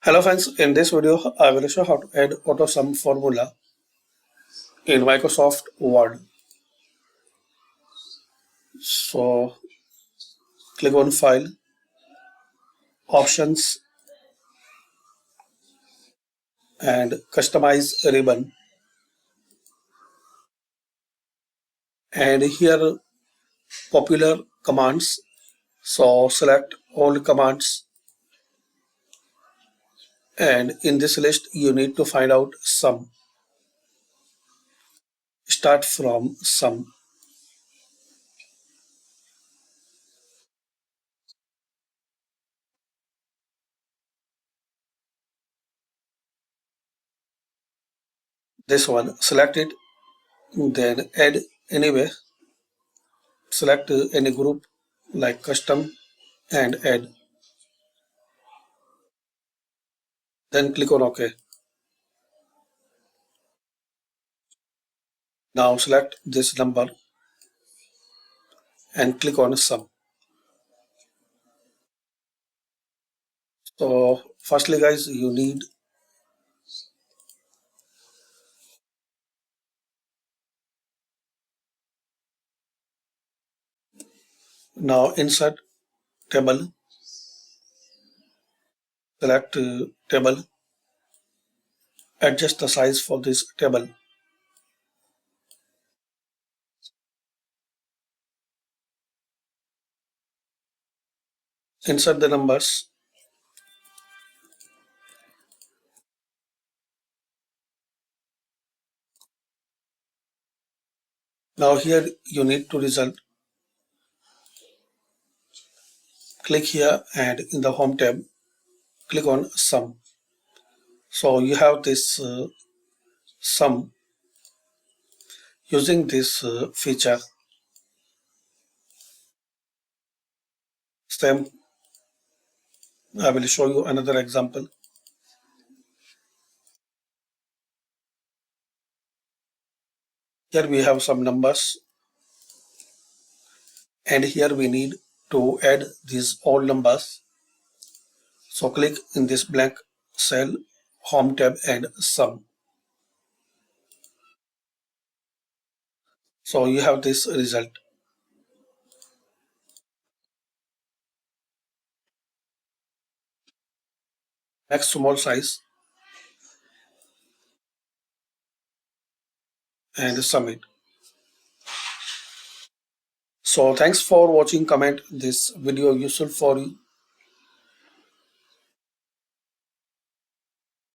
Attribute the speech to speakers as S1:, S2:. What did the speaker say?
S1: Hello friends, in this video I will show how to add Autosum formula in Microsoft Word. So click on File, Options and Customize ribbon, and here popular commands. So select all commands, and in this list you need to find out sum. Start from sum. This one, select it, then add anyway. Select any group like custom and add. Then click on OK. Now select this number and click on sum. So firstly guys, you need now insert table, select table, adjust the size for this table. Insert the numbers. Now here you need to result. Click here and in the home tab, click on sum. So you have this sum. Using this feature, same, I will show you another example. Here we have some numbers, and here we need to add these all numbers. So click in this blank cell, home tab and sum. So you have this result. Next, small size and submit. So thanks for watching. Comment this video useful for you.